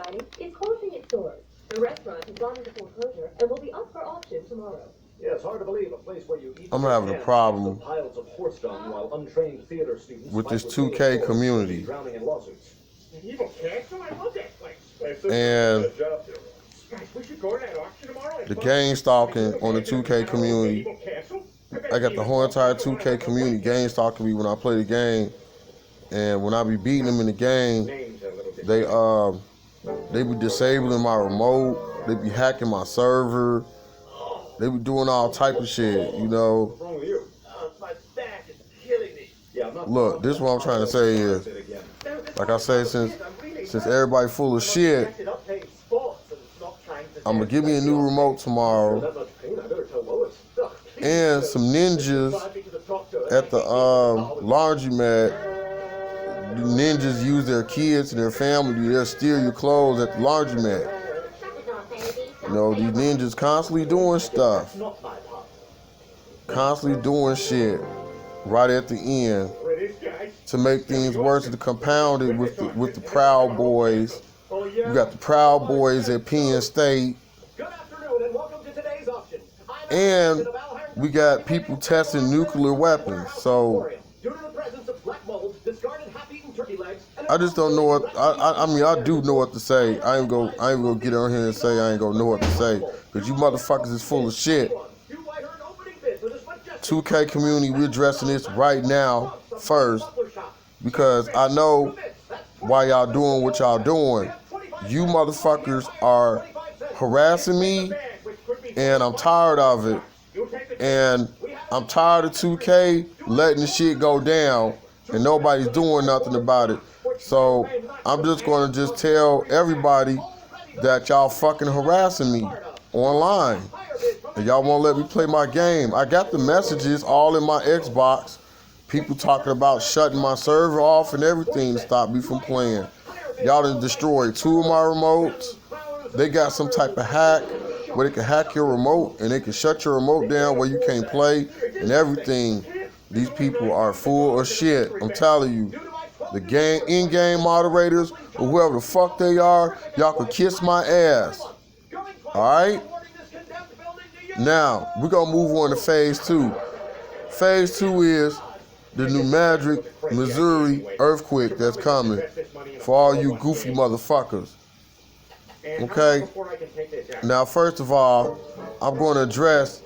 dining is closing its doors. The restaurant has gone into foreclosure and will be up for auction tomorrow. Yeah, it's hard to believe a place where you eat. I'm having a problem piles of horse dung while untrained theater students with this 2K community. Drowning in lawsuits. Evil Castle? I love that place. And Guys, we should go to that auction tomorrow. the gang stalking on the 2K community. I got the whole entire 2K community gang stalking me when I play the game. And when I be beating them in the game, they be disabling my remote. They be hacking my server. They be doing all type of shit, you know. What's wrong with you? My back is killing me. Yeah, I'm not. Look, this is what I'm trying to say is, like I say, since everybody full of shit, I'm gonna give me a new remote tomorrow and some ninjas at the laundromat. The ninjas use their kids and their family. They'll steal your clothes at the laundromat. You know, these ninjas constantly doing stuff. Constantly doing shit right at the end to make things worse, to compound it with the Proud Boys. You got the Proud Boys at Penn State. And we got people testing nuclear weapons. So I just don't know what I mean. I do know what to say. I ain't gonna get on here and say I ain't gonna know what to say, because you motherfuckers is full of shit. 2K community, we're addressing this right now first, because I know why y'all doing what y'all doing. You motherfuckers are harassing me, and I'm tired of it. And I'm tired of 2K letting the shit go down and nobody's doing nothing about it. So I'm just going to just tell everybody that y'all fucking harassing me online. And y'all won't let me play my game. I got the messages all in my Xbox. People talking about shutting my server off and everything to stop me from playing. Y'all done destroyed 2 of my remotes. They got some type of hack where they can hack your remote and they can shut your remote down where you can't play and everything. These people are full of shit. I'm telling you. The game, in-game moderators, or whoever the fuck they are, y'all can kiss my ass. Alright? Now, we're going to move on to phase 2. Phase 2 is the New Madrid, Missouri earthquake that's coming for all you goofy motherfuckers. Okay? Now, first of all, I'm going to address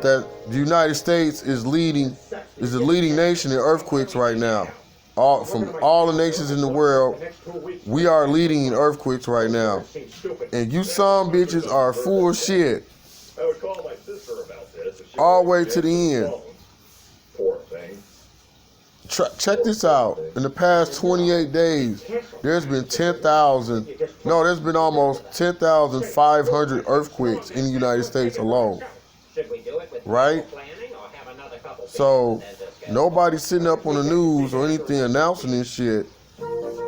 that the United States is the leading nation in earthquakes right now. From all the nations in the world, we are leading in earthquakes right now. And you some bitches are full of shit. All the way to the end. Check this out. In the past 28 days, there's been there's been almost 10,500 earthquakes in the United States alone. Right? So, nobody's sitting up on the news or anything announcing this shit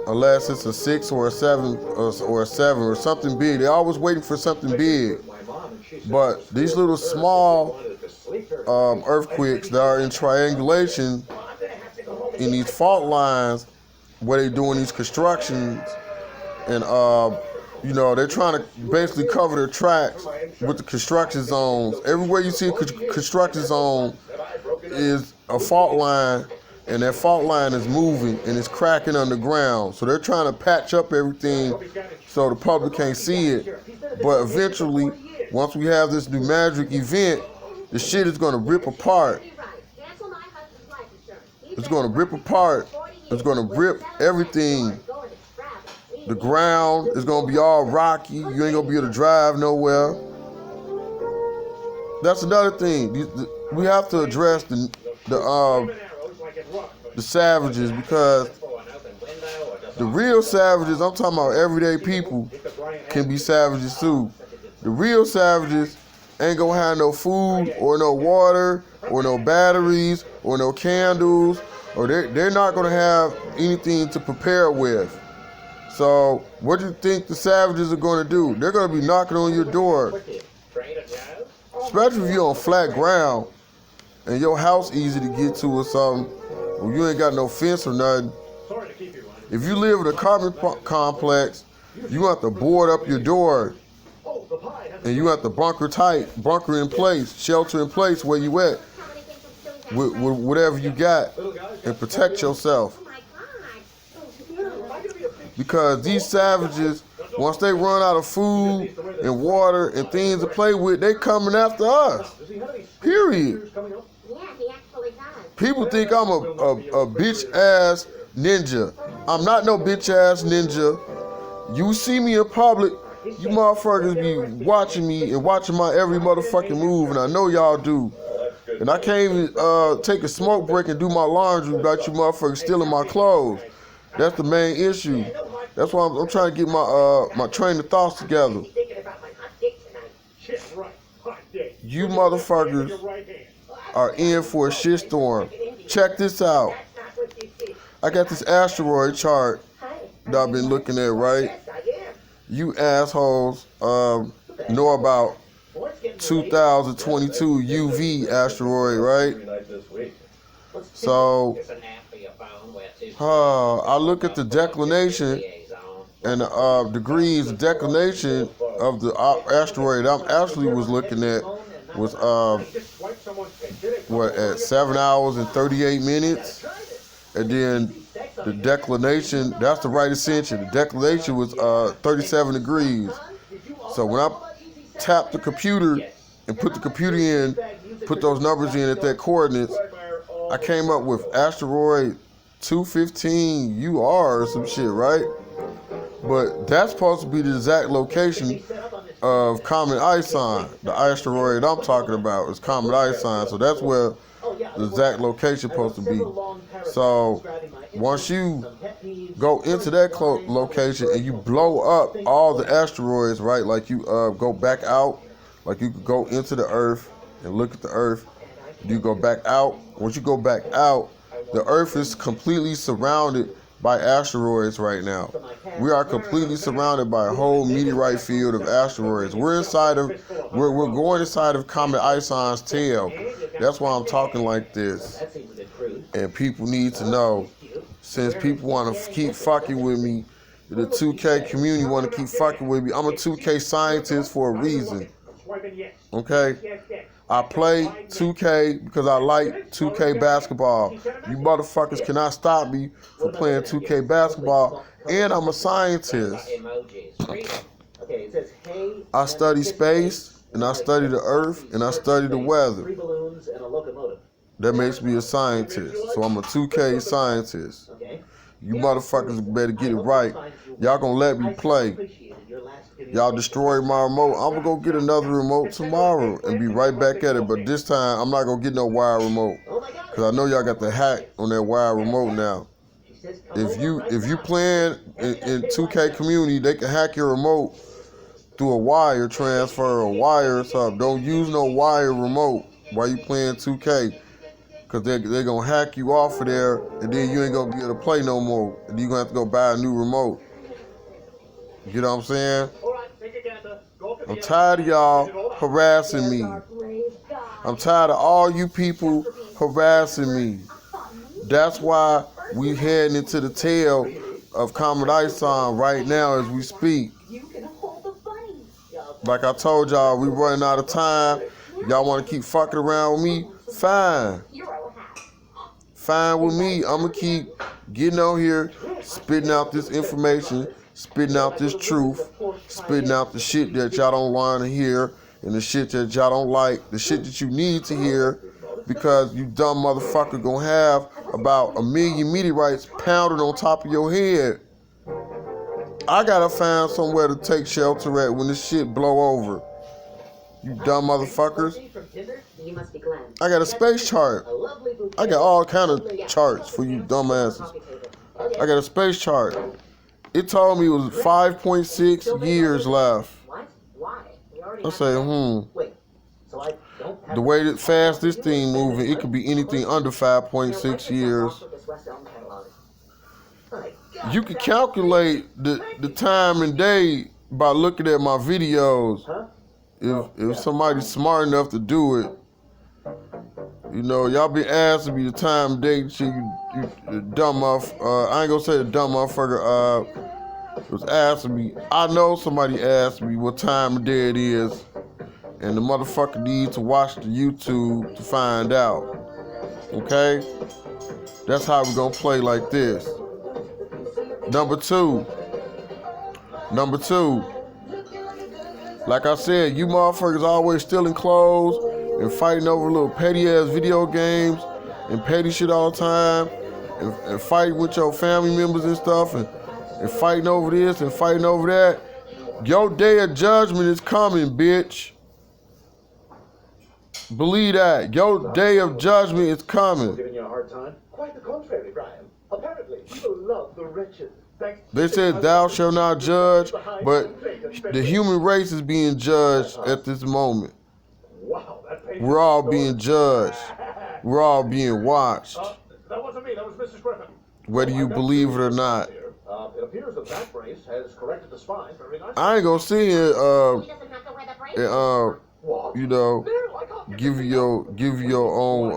unless it's a 6 or a 7 or a 7 or something big. They're always waiting for something big. But these little small earthquakes that are in triangulation in these fault lines where they're doing these constructions and you know, they're trying to basically cover their tracks with the construction zones. Everywhere you see a construction zone is a fault line, and that fault line is moving and it's cracking underground. So they're trying to patch up everything so the public can't see it. But eventually, once we have this new magic event, the shit is going to rip apart. It's going to rip apart. It's going to rip everything. The ground is going to be all rocky. You ain't going to be able to drive nowhere. That's another thing. We have to address the savages, because the real savages, I'm talking about everyday people, can be savages too. The real savages ain't going to have no food or no water or no batteries or no candles, or they're not going to have anything to prepare with. So, what do you think the savages are going to do? They're going to be knocking on your door. Especially if you're on flat ground and your house easy to get to or something, or you ain't got no fence or nothing. If you live in an apartment complex You have to board up your door, Oh, the pie has and you have to bunker in place, shelter in place where you at, with whatever you got, and protect yourself. Because these savages, once they run out of food and water and things to play with, they coming after us. Period. People think I'm a bitch ass ninja. I'm not no bitch ass ninja. You see me in public, you motherfuckers be watching me and watching my every motherfucking move, and I know y'all do. And I can't even take a smoke break and do my laundry without you motherfuckers stealing my clothes. That's the main issue. That's why I'm trying to get my train of thoughts together. You motherfuckers are in for a shitstorm. Check this out. I got this asteroid chart that I've been looking at, right? You assholes know about 2022 UV asteroid, right? So I look at the declination and degrees of declination of the asteroid I'm actually was looking at was at 7 hours and 38 minutes, and then the declination, that's the right ascension. The declination was 37 degrees. So when I tapped the computer and put the computer in, put those numbers in at that coordinates, I came up with asteroid 215 UR or some shit, right? But that's supposed to be the exact location of Comet Ison. The asteroid I'm talking about is Comet Ison, so that's where the exact location supposed to be. So once you go into that location and you blow up all the asteroids, right? Like you go back out, like you could go into the Earth and look at the Earth. You go back out. Once you go back out, the Earth is completely surrounded by asteroids right now. We are completely surrounded by a whole meteorite field of asteroids. We're going inside of Comet Ison's tail. That's why I'm talking like this. And people need to know, since people want to keep fucking with me, the 2K community want to keep fucking with me. I'm a 2K scientist for a reason. Okay? I play 2K because I like 2K basketball. You motherfuckers cannot stop me from playing 2K basketball. And I'm a scientist. I study space, and I study the earth, and I study the weather. That makes me a scientist. So I'm a 2K scientist. You motherfuckers better get it right. Y'all gonna let me play. Y'all destroyed my remote. I'm gonna go get another remote tomorrow and be right back at it. But this time, I'm not gonna get no wire remote, because I know y'all got the hack on that wire remote now. If you playing in 2K community, they can hack your remote through a wire transfer or wire or something. Don't use no wire remote while you playing 2K, because they're gonna hack you off of there, and then you ain't gonna be able to play no more. And you're gonna have to go buy a new remote. You know what I'm saying? I'm tired of y'all harassing me. I'm tired of all you people harassing me. That's why we heading into the tail of Comet Ison right now as we speak. Like I told y'all, we running out of time. Y'all want to keep fucking around with me? Fine. Fine with me. I'm going to keep getting on here, spitting out this information, spitting out this truth, spitting out the shit that y'all don't want to hear, and the shit that y'all don't like, the shit that you need to hear, because you dumb motherfucker gonna have about 1 million meteorites pounded on top of your head. I gotta find somewhere to take shelter at when this shit blow over. You dumb motherfuckers. I got a space chart. I got all kind of charts for you dumbasses. I got a space chart. It told me it was 5.6 years left. I say, the way that fast this thing moving, it could be anything under 5.6 years. You can calculate the time and day by looking at my videos. If somebody's smart enough to do it. You know, y'all been asking me the time and date, you dumb motherfucker. I ain't gonna say the dumb motherfucker. was asking me. I know somebody asked me what time of day it is, and the motherfucker needs to watch the YouTube to find out. Okay? That's how we're gonna play like this. Number two. Like I said, you motherfuckers always stealing clothes and fighting over little petty ass video games and petty shit all the time and fighting with your family members and stuff and fighting over this and fighting over that. Your day of judgment is coming, bitch. Believe that. Your day of judgment is coming. Giving you a hard time? Quite the contrary, Brian. Apparently, people love the wretched. They said thou shalt not judge, but the human race is being judged at this moment. Wow, that We're all being judged. We're all being watched. That wasn't me, that was Mrs. Griffin. Whether you believe it or not. It appears that brace has corrected the spine very nicely. I ain't gonna sit here, He doesn't have to wear the brace. What? you know, No, I can't give you your own,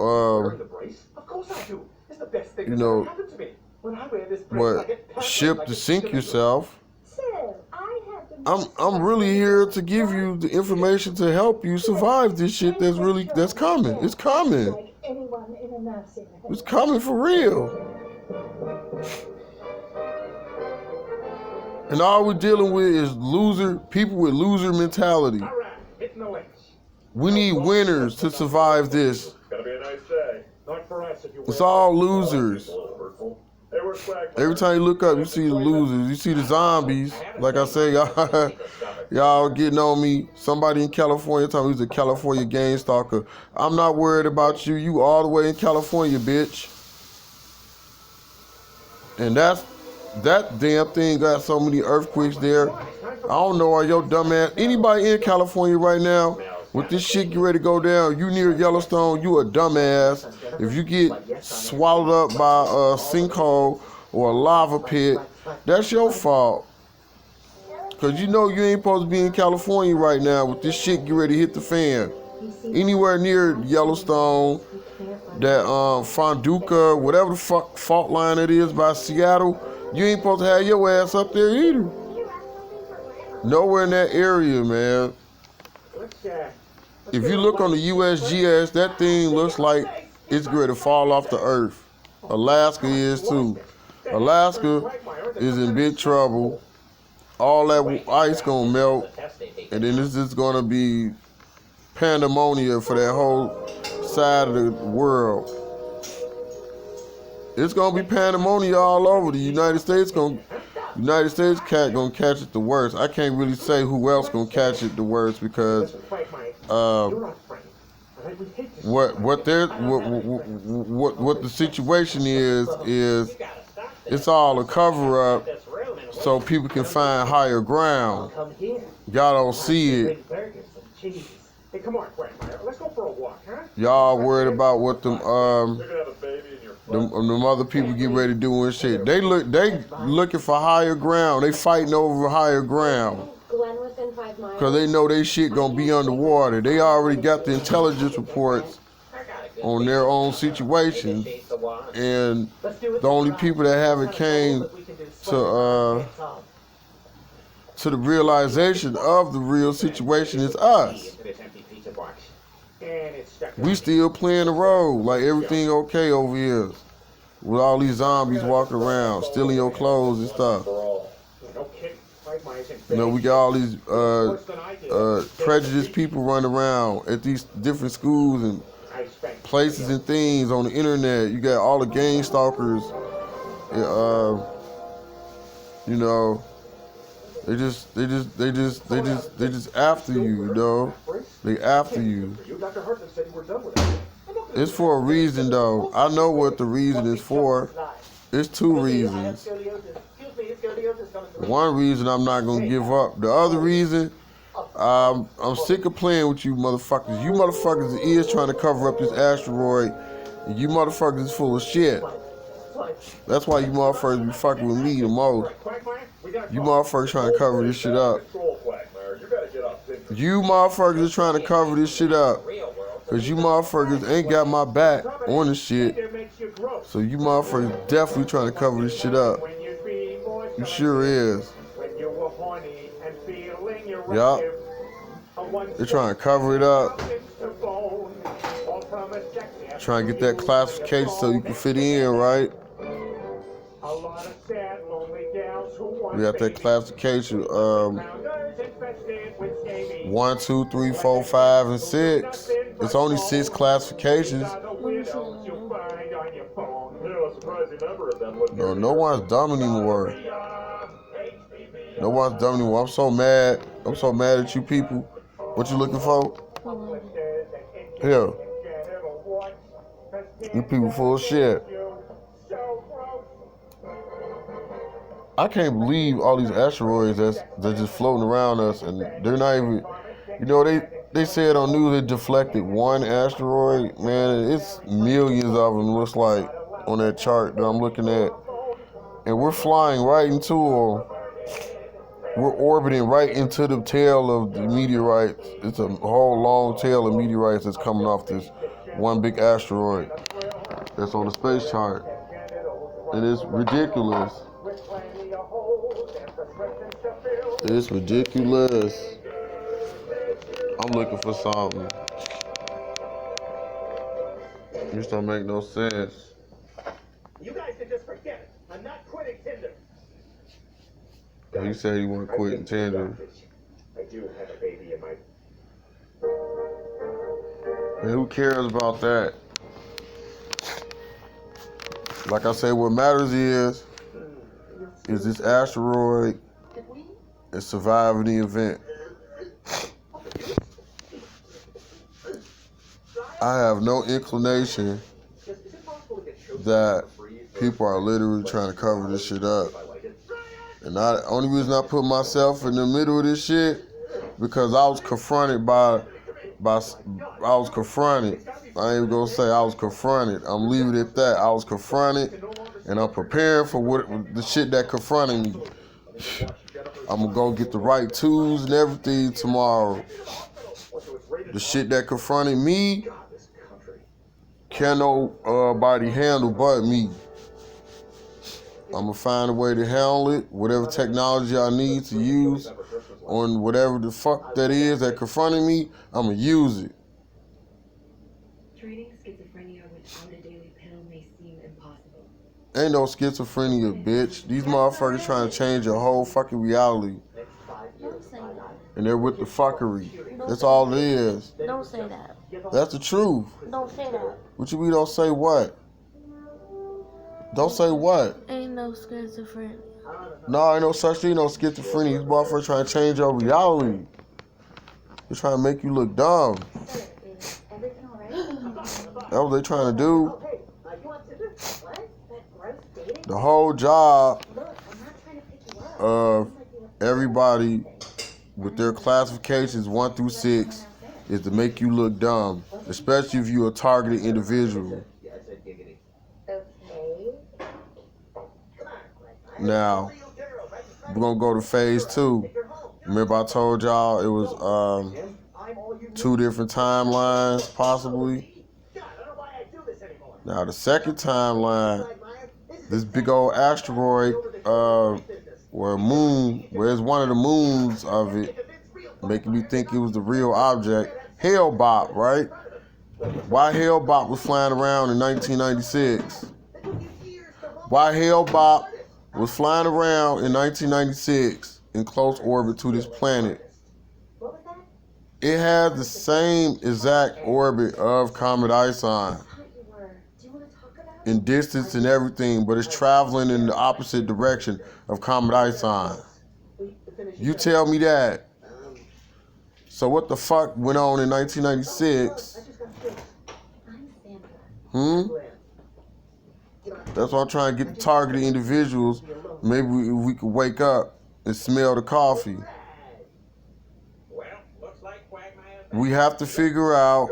wearing the brace? Of course I do. It's the best thing you that's know, ever happened to me. When I wear this brace, I get what ship to sink yourself. Sir, I have the I'm really here to give you the information to help you survive this shit that's coming. It's coming. like anyone in a nursing home. It's coming for real. And all we're dealing with is people with loser mentality. All right, hitting the limits. We need winners to survive this. Gonna be a nice day. Not for us if you It's all losers. They were quack. Every time you look up, you see the losers. You see the zombies. Like I say, y'all getting on me. Somebody in California told me he's a California gang stalker. I'm not worried about you. You all the way in California, bitch. And that damn thing got so many earthquakes there. I don't know why your dumb ass. Anybody in California right now, with this shit get ready to go down, you near Yellowstone, you a dumbass. If you get swallowed up by a sinkhole or a lava pit, that's your fault. Cause you know you ain't supposed to be in California right now with this shit get ready to hit the fan. Anywhere near Yellowstone, that Fonduka, whatever the fuck fault line it is by Seattle, you ain't supposed to have your ass up there either. Nowhere in that area, man. If you look on the USGS, that thing looks like it's going to fall off the earth. Alaska is too. Alaska is in big trouble. All that ice gonna melt, and then this is gonna be pandemonium for that whole side of the world. It's gonna be pandemonium all over. The United States cat gonna catch it the worst. I can't really say who else gonna catch it the worst because what the situation is it's all a cover up so people can find higher ground. Y'all don't see it. Hey, come on, Quagmire. Let's go for a walk, huh? Y'all worried about what them other people get ready to do and shit. They looking for higher ground. They fighting over higher ground. Glen within 5 miles. Cause they know they shit gonna be underwater. They already got the intelligence reports on their own situation. And the only people that haven't came to the realization of the real situation is us. We still playing the role like everything okay over here. With all these zombies walking around, stealing your clothes and stuff. You know, we got all these prejudiced people running around at these different schools and places and things on the internet. You got all the gang stalkers. You know, they just after you, you know. They after you. It's for a reason, though. I know what the reason is for. It's 2 reasons. One reason I'm not gonna give up. The other reason, I'm sick of playing with you motherfuckers. You motherfuckers is trying to cover up this asteroid. And you motherfuckers is full of shit. That's why you motherfuckers be fucking with me the most. You motherfuckers trying to cover this shit up. You motherfuckers is trying to cover this shit up. Cause you motherfuckers ain't got my back on this shit. So you motherfuckers definitely trying to cover this shit up. You sure is. horny and feeling Yup. They're trying to cover it up. Trying to get that classification so you can fit in, right? We got that classification. 1, 2, 3, 4, 5, and 6. It's only 6 classifications. No one's dumb anymore. No one's dumb anymore. I'm so mad. I'm so mad at you people. What you looking for? Here. You people full of shit. I can't believe all these asteroids that's just floating around us, and they're not even. You know, they said on news they deflected one asteroid. Man, it's millions of them. Looks like on that chart that I'm looking at, and we're flying right into them. We're orbiting right into the tail of the meteorites. It's a whole long tail of meteorites that's coming off this one big asteroid that's on the space chart, and it's ridiculous. It's ridiculous. I'm looking for something. This don't make no sense. You guys can just forget it. I'm not quitting Tinder. He said he want to quit Tinder. I do have a baby in my... And who cares about that? Like I said, what matters is this asteroid is surviving the event. I have no inclination that people are literally trying to cover this shit up. And the only reason I put myself in the middle of this shit because I was confronted I was confronted. I ain't gonna say I was confronted. I'm leaving it at that. I was confronted, and I'm preparing for what the shit that confronted me. I'm gonna go get the right tools and everything tomorrow. The shit that confronted me, can't nobody handle but me. I'm gonna find a way to handle it. Whatever technology I need to use on whatever the fuck that is that confronted me, I'm gonna use it. Treating schizophrenia without a daily pill may seem impossible. Ain't no schizophrenia, bitch. These motherfuckers trying to change your whole fucking reality. Don't say that. And they're with the fuckery. That's all it is. Don't say that. That's the truth. Don't say that. What you mean don't say what? Don't say what? Ain't no schizophrenia. No, ain't no such thing, no schizophrenia. These motherfuckers trying to change your reality. They're trying to make you look dumb. Everything all right? That's what they trying to do. The whole job of everybody with their classifications 1 through 6 is to make you look dumb, especially if you're a targeted individual. Now, we're going to go to phase 2. Remember I told y'all it was 2 different timelines, possibly? Now, the second timeline, this big old asteroid, where it's one of the moons of it, making me think it was the real object, Hale-Bopp, right? Why Hale-Bopp was flying around in 1996? Why Hale-Bopp was flying around in 1996 in close orbit to this planet? It has the same exact orbit of Comet Ison in distance and everything, but it's traveling in the opposite direction of Comet Ison. You tell me that. So what the fuck went on in 1996? That's why I'm trying to get the targeted individuals. Maybe we could wake up and smell the coffee. We have to figure out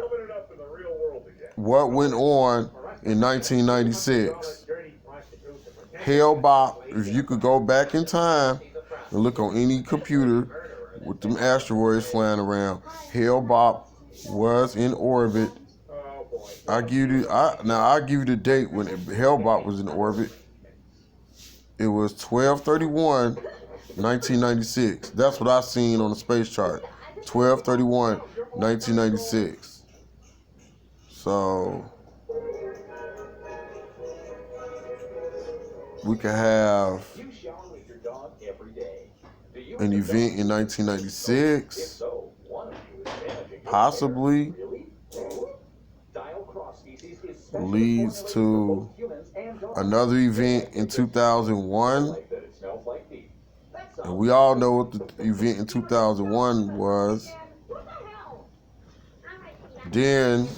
what went on in 1996. Hale-Bopp, if you could go back in time and look on any computer with them asteroids flying around, Hale-Bopp was in orbit. I'll give you the date when Hale-Bopp was in orbit. It was 12/31 1996. That's what I seen on the space chart. 12/31, 1996. So we could have You shower with your dog every day. Do you an event in If 1996, so, one of you is managing your possibly care. Really? Dial cross species is specially leads formulated for to both humans and dogs. another event in 2001. Like that it smells like feet. That sounds And we all know what the event in 2001 was. What the hell? Then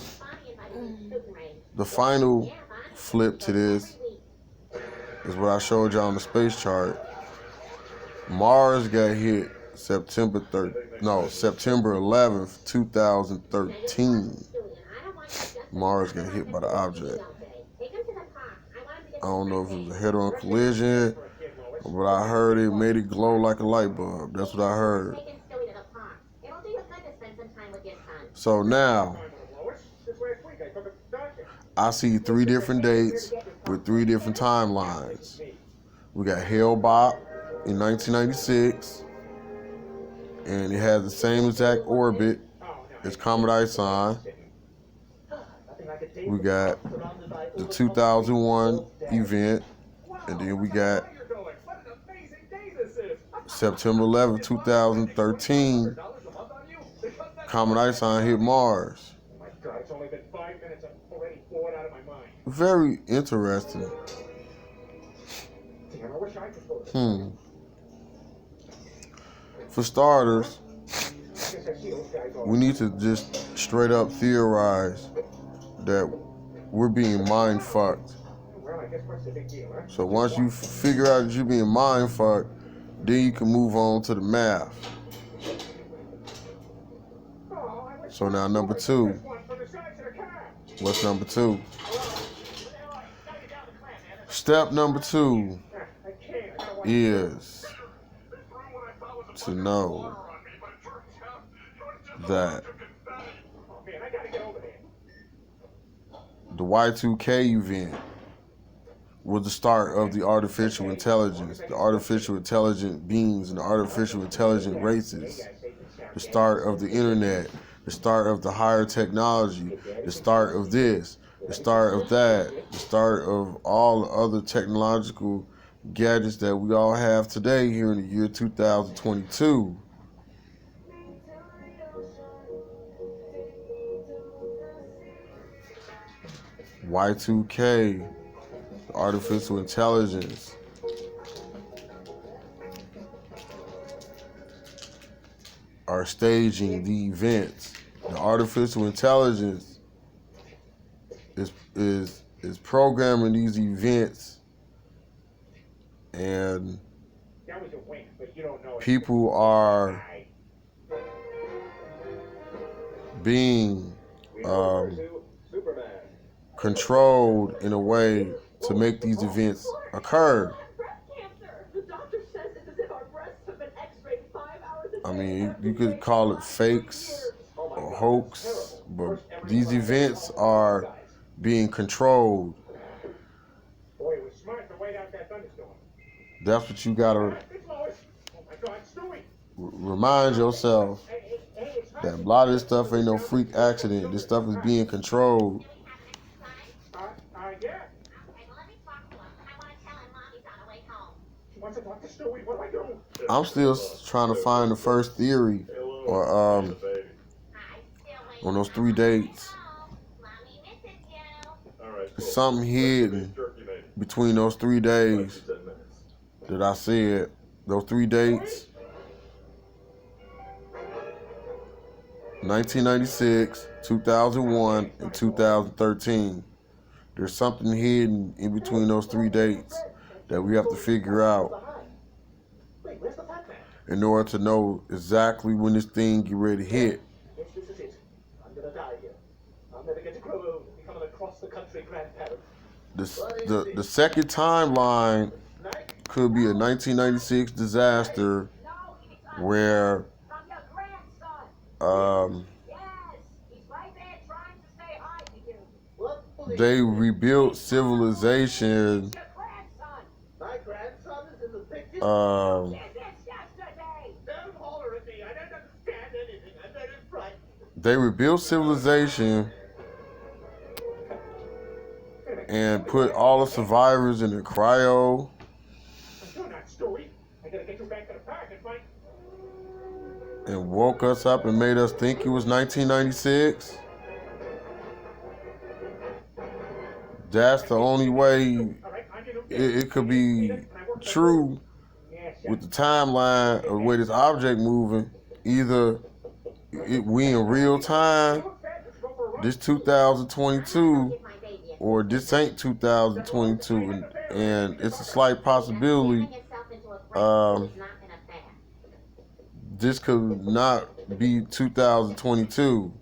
the final flip to this is what I showed y'all on the space chart. Mars got hit September 11th, 2013. Mars got hit by the object. I don't know if it was a head-on collision, but I heard it made it glow like a light bulb. That's what I heard. So now, I see 3 different dates with 3 different timelines. We got Hale-Bopp in 1996, and it has the same exact orbit as Comet Ison. We got the 2001 event, and then we got September 11th, 2013, Comet Ison hit Mars. My God, it's only been 5 minutes. I'm already bored out of my mind. Very interesting. Damn, I wish I could go to For starters, I guess I see those guys all we need to just straight up theorize that we're being mind fucked. well, I guess what's the big deal, huh? So once you figure out that you're being mind fucked, then you can move on to the math. Oh, I wish So now number 2. this one from the sides of the car. What's number 2? Step number 2 I can't. I gotta watch is to know that Oh, man, I gotta get over there. the Y2K event was the start of the artificial intelligence, the artificial intelligent beings and the artificial intelligent races, the start of the internet, the start of the higher technology, the start of this, the start of that, the start of all the other technological gadgets that we all have today here in the year 2022. Y2K, artificial intelligence, are staging the events. The artificial intelligence is programming these events, and That was a wink, but you don't know it. people are being Superman. controlled in a way to make these events occur. Breast cancer. The doctor says it's as if our breasts have been x-rayed 5 hours a day. I mean, you could call it fakes or hoax, but these events are being controlled. Boy, it was smart to wait out that thunderstorm. That's what you gotta It's Lois. Oh my God, Stewie. remind yourself, Hey, it's that a lot of this stuff ain't no freak accident. This stuff is being controlled. Yeah. Okay, well, let me talk to him. I want to tell him Mommy's on her way home. She wants to talk to Stewie. What do I do? I'm still trying to find the first theory, or I'm still waiting on those 3 dates. home. Mommy misses you. All right. There's something hidden between those 3 days that I said. Those 3 dates: 1996, 2001, and 2013. There's something hidden in between those 3 dates that we have to figure out Wait, where's the fat man? in order to know exactly when this thing get ready to hit. Yes, this is it. I'm gonna die here. I'll never get to grow old and become an across-the-country grandparent. The second timeline could be a 1996 disaster where From your grandson. um, Yes, he's right there trying to say hi to you. What? they rebuilt civilization Your grandson. My grandson is in the picture? um, Yes, yes, they rebuilt civilization and put all the survivors in the cryo. You're not Stewie. I gotta get you back to the park and find. And woke us up and made us think it was 1996. That's the only way it could be true with the timeline of the way this object moving. Either we in real time, this 2022, or this ain't 2022, and it's a slight possibility this could not be 2022.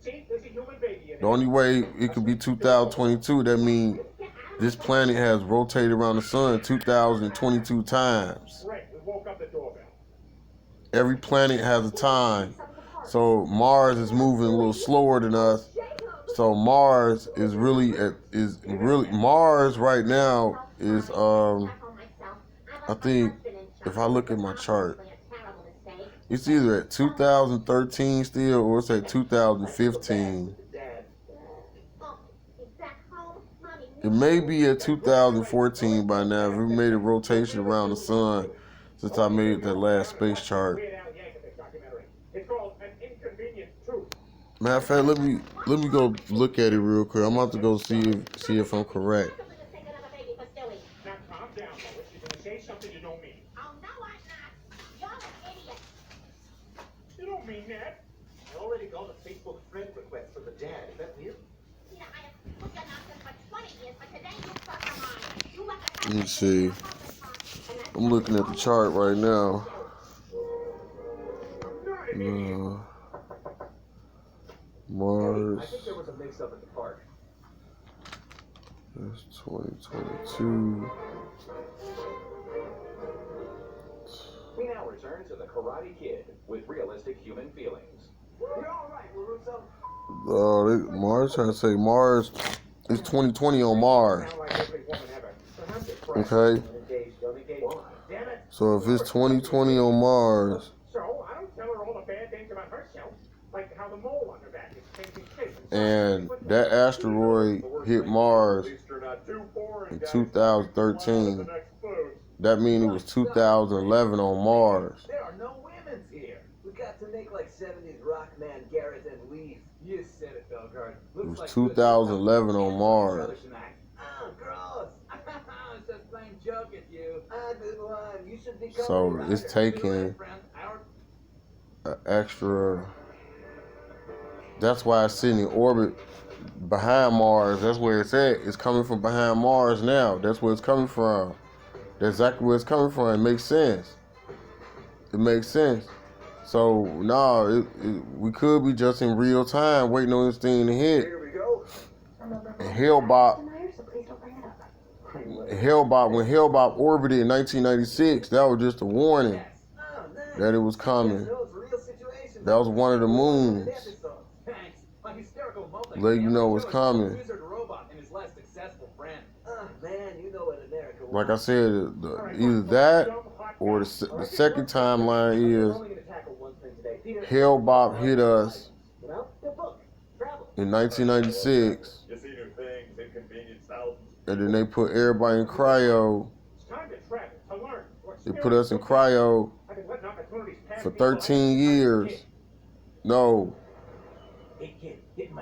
The only way it could be 2022, that means this planet has rotated around the sun 2022 times. Every planet has a time. So Mars is moving a little slower than us. So Mars is really Mars right now is I think if I look at my chart, it's either at 2013 still or it's at 2015. It may be at 2014 by now if we made a rotation around the sun since I made that last space chart. Matter of fact, let me go look at it real quick. I'm about to go see if I'm correct. Now calm down, Lois. You're gonna say something you don't mean. Oh, no, I'm not. You're an idiot. You don't mean that. I already got a Facebook friend request from the dad. Is that weird? You know, I have put your nonsense for 20 years, but today you crossed the line. You left the Let me see. I'm looking at the chart right now. Mars. I think there was a mix-up at the park. That's 2022. We now return to the Karate Kid with realistic human feelings. You're all right, LaRusso. Mars trying to say Mars is 2020 on Mars. Sound like every woman ever. So I'm depressed. Okay. Don't engage. Damn it. So if it's 2020 on Mars, So I don't tell her all the bad things about herself, like how the mole on her back is changing shape. and that asteroid hit Mars in 2013, that means it was 2011 on Mars. There are no women's here. We got to make like 70s rock man Garrett and leave. You said it, Belgard. It was 2011 on Mars. Oh, gross. I was just playing joke at you. Good one. You should become So it's taking an extra. That's why it's sitting in orbit behind Mars. That's where it's at. It's coming from behind Mars now. That's where it's coming from. That's exactly where it's coming from. It makes sense. It makes sense. So, no, we could be just in real time waiting on this thing to hit. Here we go. And Hellbop, when Hellbop orbited in 1996, that was just a warning that it was coming. That was one of the moons. Let you know it's coming. Like I said, either that or the second timeline is Hellbop hit us in 1996, and then they put everybody in cryo. They put us in cryo for 13 years. No,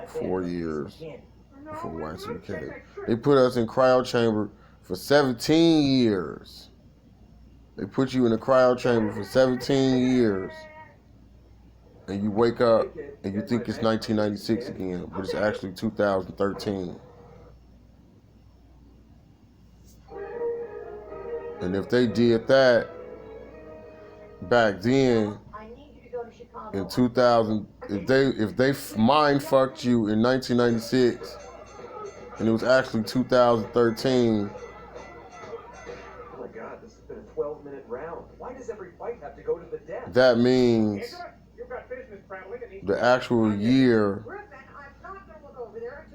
4 years before Y2K. They put us in cryo chamber for 17 years. They put you in a cryo chamber for 17 years. And you wake up and you think it's 1996 again, but it's actually 2013. And if they did that back then, in 2000, if they mind fucked you in 1996, and it was actually 2013. Oh my God, this has been a 12-minute round. Why does every fight have to go to the death? That means the actual year,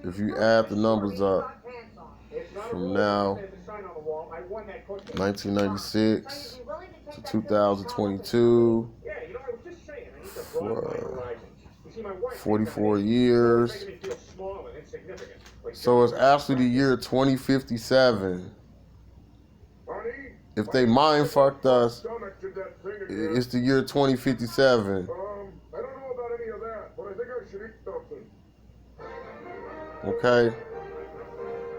if you add the numbers up from now, 1996 to 2022, see my wife. 44 years. Making me feel small and insignificant. Like, So it's actually the year 2057. Honey, If they mind fucked us, stomach did that thing again. it's the year 2057. I don't know about any of that, but I think I should eat something. Okay?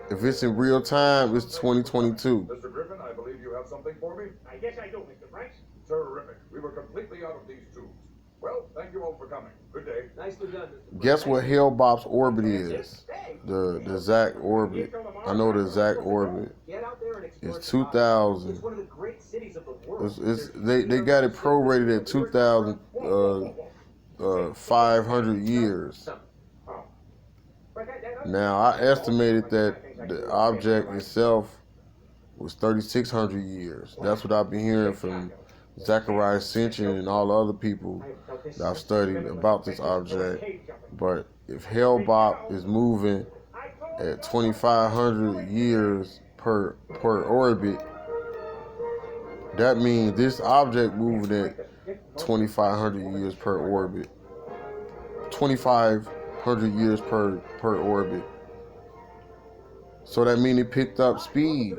If it's in real time, it's 2022. Mr. Griffin, I believe you have something for me? I guess I do, Mr. Franks. Terrific. We were completely out of these tubes. Well, thank you all for coming. Good day. Nicely done, Mr. Guess what Hale-Bop's orbit is? The exact orbit. I know the exact orbit. Get out there and explore It's Chicago. 2000. It's one of the great cities of the world. They got it prorated at 2,500 years. Now I estimated that the object itself was 3,600 years. That's what I've been hearing from Zachariah Sitchin and all the other people that I've studied about this object. But if Hale-Bop is moving at 2,500 years per orbit, that means this object moving at 2,500 years per orbit. 2,500 years per orbit. So that means it picked up speed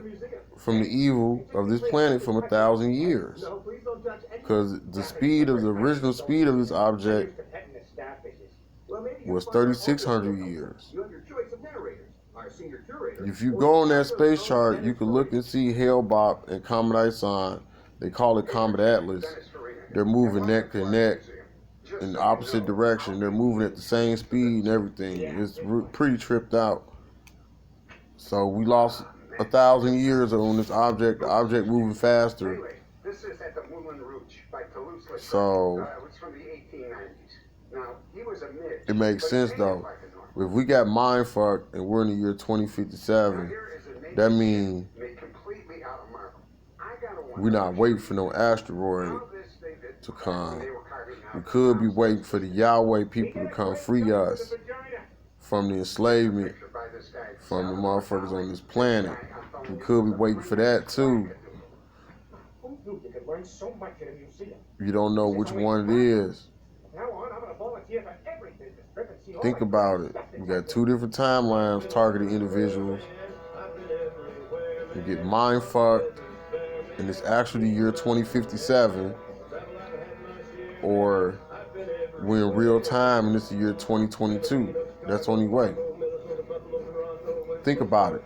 from the evil of this planet from 1,000 years. Because the speed of the original speed of this object was 3,600 years. You have your choice of narrators. Our senior curator. If you go on that space chart, you can look and see Hale-Bop and Comet Ison. They call it Comet Atlas. They're moving neck to neck in the opposite direction. They're moving at the same speed and everything. It's pretty tripped out. So we lost 1,000 years on this object. The object moving faster. Anyway, this is at the Moulin Rouge by Toulouse-Lautrec. So It was from the 1890s. Now, he was a mid. it makes sense though. If we got mind fucked and we're in the year 2057, that means we're not waiting for no asteroid to come. We could be waiting for the Yahweh people to come free us from the enslavement from the motherfuckers on this planet. We could be waiting for that too. Who knew you could learn so much in a museum? You don't know which one it is. From now on, I'm going to volunteer for every business trip and see all Think the about it. We got two different timelines targeting individuals. You get mind fucked, and it's actually the year 2057, or we're in real time and it's the year 2022. That's the only way. Think about it.